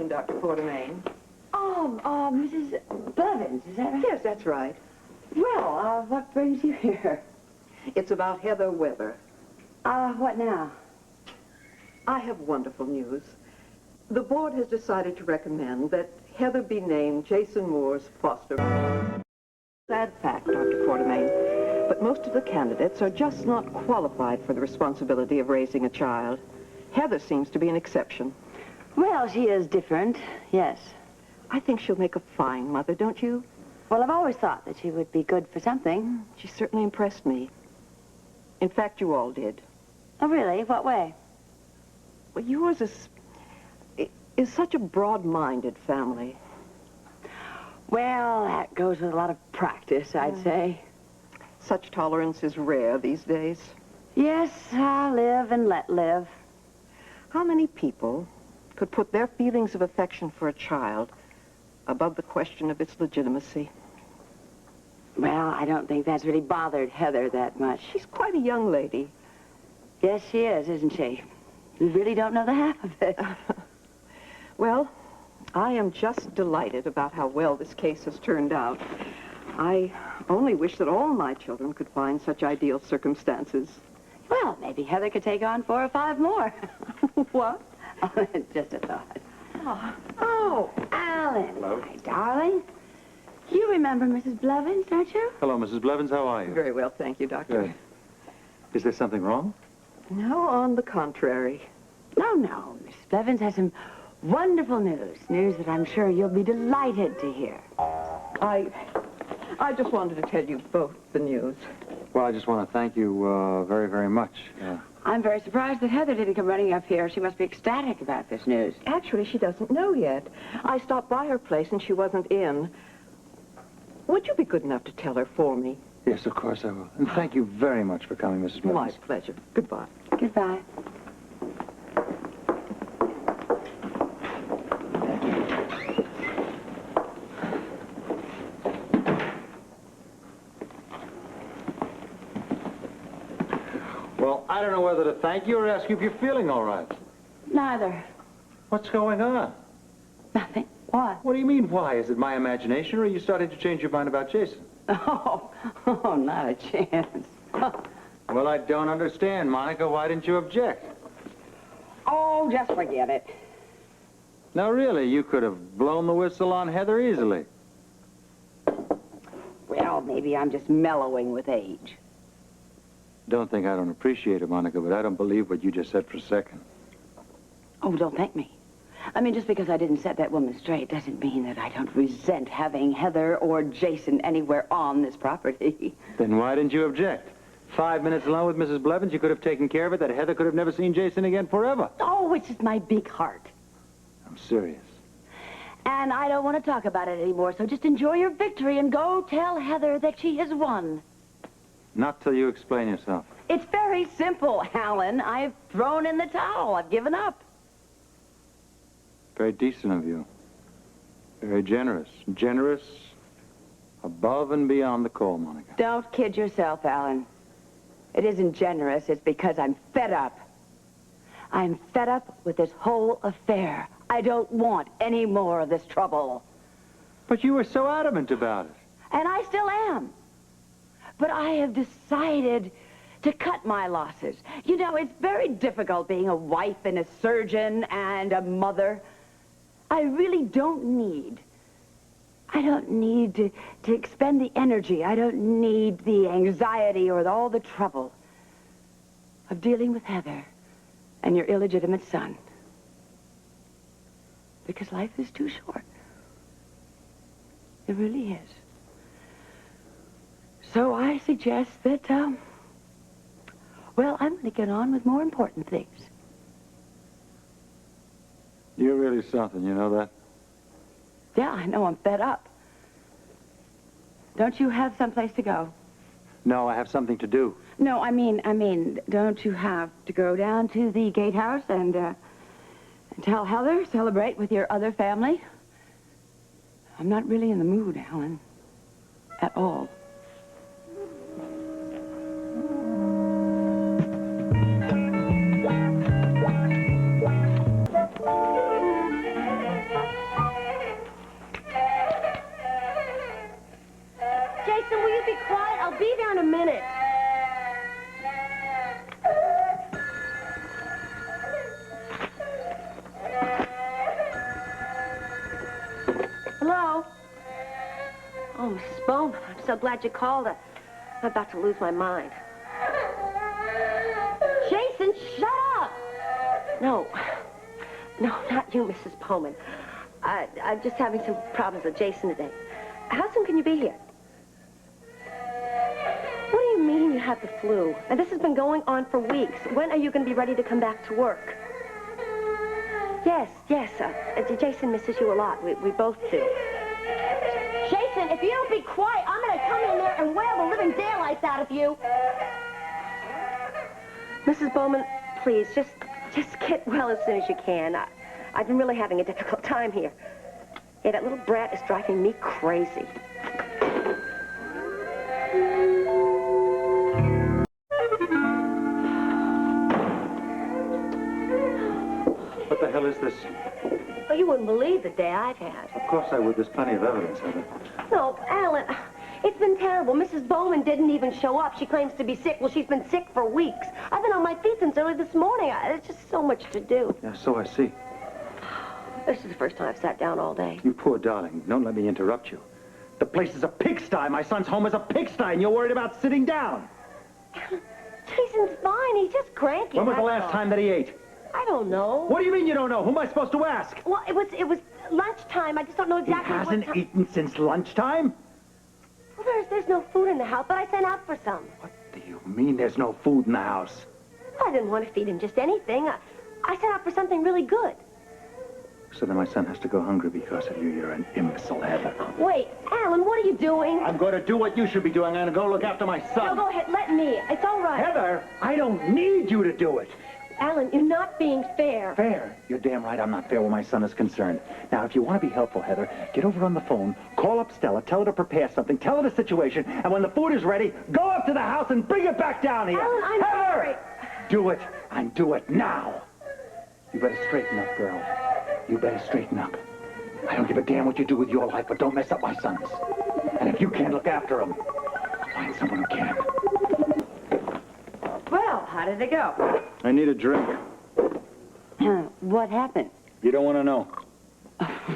afternoon, Dr. Quartermain. Oh, Mrs. Blevins, is that right? Yes, that's right. Well, what brings you here? It's about Heather Weber. What now? I have wonderful news. The board has decided to recommend that Heather be named Jason Moore's foster mother. Sad fact, Dr. Quartermain, but most of the candidates are just not qualified for the responsibility of raising a child. Heather seems to be an exception. Well, she is different, yes. I think she'll make a fine mother, don't you? Well, I've always thought that she would be good for something. She certainly impressed me. In fact, you all did. Oh, really? What way? Well, yours is such a broad-minded family. Well, that goes with a lot of practice, I'd say. Such tolerance is rare these days. Yes, live and let live. How many people could put their feelings of affection for a child above the question of its legitimacy? Well, I don't think that's really bothered Heather that much. She's quite a young lady. Yes, she is, isn't she? You really don't know the half of it. Well, I am just delighted about how well this case has turned out. I only wish that all my children could find such ideal circumstances. Well, maybe Heather could take on 4 or 5 more. What? Oh, just a thought. Oh, Alan. Hello. My darling. You remember Mrs. Blevins, don't you? Hello, Mrs. Blevins. How are you? very well, thank you, Doctor. Good. Is there something wrong? No, on the contrary. No. Mrs. Blevins has some wonderful news. News that I'm sure you'll be delighted to hear. I just wanted to tell you both the news. Well, I just want to thank you very, very much. I'm very surprised that Heather didn't come running up here. She must be ecstatic about this news. Actually, she doesn't know yet. I stopped by her place and she wasn't in. Would you be good enough to tell her for me? Yes, of course I will. And thank you very much for coming, Mrs. My Blevins. pleasure. Goodbye. Goodbye. Well, I don't know whether to thank you or ask you if you're feeling all right. Neither. What's going on? Nothing. What? What do you mean, why? Is it my imagination, or are you starting to change your mind about Jason? Oh, not a chance. Well, I don't understand, Monica. Why didn't you object? Oh, just forget it. Now, really, you could have blown the whistle on Heather easily. Well, maybe I'm just mellowing with age. Don't think I don't appreciate it, Monica, but I don't believe what you just said for a second. Oh, don't thank me. I mean, just because I didn't set that woman straight doesn't mean that I don't resent having Heather or Jason anywhere on this property. Then why didn't you object? 5 minutes alone with Mrs. Blevins, you could have taken care of it, that Heather could have never seen Jason again forever. Oh, it's just my big heart. I'm serious. And I don't want to talk about it anymore, so just enjoy your victory and go tell Heather that she has won. Not till you explain yourself. It's very simple, Alan. I've thrown in the towel. I've given up. Very decent of you. Very generous. Generous above and beyond the call, Monica. Don't kid yourself, Alan. It isn't generous. It's because I'm fed up. I'm fed up with this whole affair. I don't want any more of this trouble. But you were so adamant about it. And I still am. But I have decided to cut my losses. You know, it's very difficult being a wife and a surgeon and a mother. I really don't need to expend the energy. I don't need the anxiety or all the trouble of dealing with Heather and your illegitimate son. Because life is too short. It really is. So I suggest that, well, I'm going to get on with more important things. You're really something, you know that? Yeah, I know. I'm fed up. Don't you have someplace to go? No, I have something to do. No, I mean, don't you have to go down to the gatehouse and tell Heather, celebrate with your other family? I'm not really in the mood, Alan. At all. I'll be there in a minute. Hello? Oh, Mrs. Bowman, I'm so glad you called. I'm about to lose my mind. Jason, shut up! No, not you, Mrs. Bowman. I'm just having some problems with Jason today. How soon can you be here? What do you mean you have the flu? And this has been going on for weeks. When are you going to be ready to come back to work? Yes. Jason misses you a lot. We both do. Jason, if you don't be quiet, I'm going to come in there and wail the living daylights out of you. Mrs. Bowman, please, just get well as soon as you can. I've been really having a difficult time here. Yeah, that little brat is driving me crazy. What the hell is this? Oh, you wouldn't believe the day I've had. Of course I would. There's plenty of evidence of it. No, Alan, it's been terrible. Mrs. Bowman didn't even show up. She claims to be sick. Well, she's been sick for weeks. I've been on my feet since early this morning. There's just so much to do. Yeah, so I see. This is the first time I've sat down all day. You poor darling. Don't let me interrupt you. The place is a pigsty. My son's home is a pigsty, and you're worried about sitting down. Jason's fine. He's just cranky. When was the that's last all. time that he ate? I don't know. What do you mean you don't know? Who am I supposed to ask? Well, it was lunchtime. I just don't know He exactly what hasn't time. eaten since lunchtime? Well, there's no food in the house, but I sent out for some. What do you mean there's no food in the house? Well, I didn't want to feed him just anything. I sent out for something really good. So then my son has to go hungry because of you. You're an imbecile, Heather. Wait, Alan, what are you doing? I'm going to do what you should be doing. I'm going to go look after my son. No, go ahead. Let me. It's all right. Heather, I don't need you to do it. Alan, you're not being fair. Fair? You're damn right I'm not fair where my son is concerned. Now, if you want to be helpful, Heather, get over on the phone, call up Stella, tell her to prepare something, tell her the situation, and when the food is ready, go up to the house and bring it back down here. Alan, I'm Heather! sorry. Do it, and do it now. You better straighten up, girl. You better straighten up. I don't give a damn what you do with your life, but don't mess up my son's. And if you can't look after him, find someone who can. Well, how did it go? I need a drink. What happened? You don't want to know.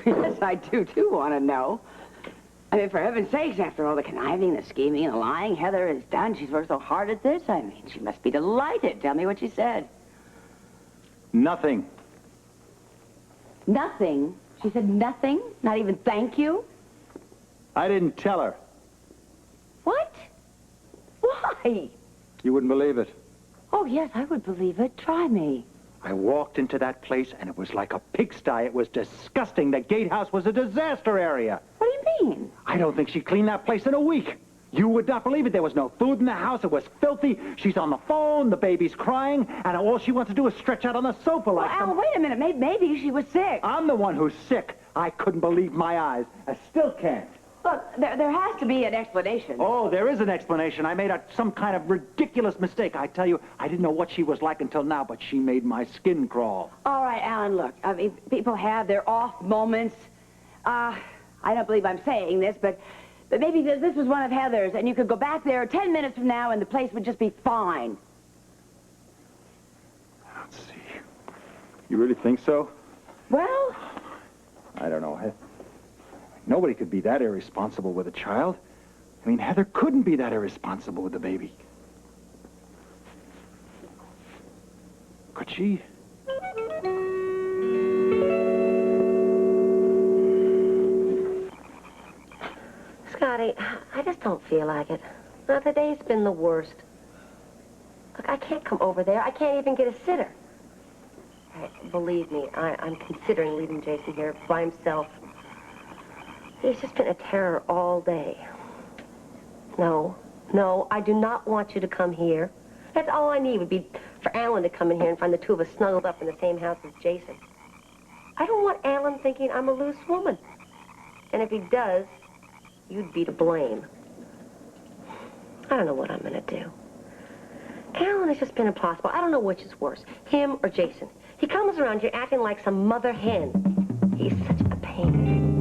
Yes, I do want to know. I mean, for heaven's sakes, after all the conniving, the scheming, and the lying Heather has done, she's worked so hard at this. I mean, she must be delighted. Tell me what she said. Nothing. Nothing? She said nothing? Not even thank you? I didn't tell her. What? Why? You wouldn't believe it. Oh, yes, I would believe it. Try me. I walked into that place, and it was like a pigsty. It was disgusting. The gatehouse was a disaster area. What do you mean? I don't think she cleaned that place in a week. You would not believe it. There was no food in the house. It was filthy. She's on the phone. The baby's crying. And all she wants to do is stretch out on the sofa like Well, Al, wait a minute. Maybe she was sick. I'm the one who's sick. I couldn't believe my eyes. I still can't. Look, there has to be an explanation. Oh, there is an explanation. I made some kind of ridiculous mistake. I tell you, I didn't know what she was like until now, but she made my skin crawl. All right, Alan, look. I mean, people have their off moments. I don't believe I'm saying this, but maybe this was one of Heather's, and you could go back there 10 minutes from now, and the place would just be fine. Let's see. You really think so? Well, I don't know. Nobody could be that irresponsible with a child. I mean, Heather couldn't be that irresponsible with the baby. Could she? Scotty, I just don't feel like it. Now, the day's been the worst. Look, I can't come over there. I can't even get a sitter. Believe me, I'm considering leaving Jason here by himself. He's just been a terror all day. No, I do not want you to come here. That's all I need would be for Alan to come in here and find the two of us snuggled up in the same house as Jason. I don't want Alan thinking I'm a loose woman. And if he does, you'd be to blame. I don't know what I'm going to do. Alan has just been impossible. I don't know which is worse, him or Jason. He comes around here acting like some mother hen. He's such a pain.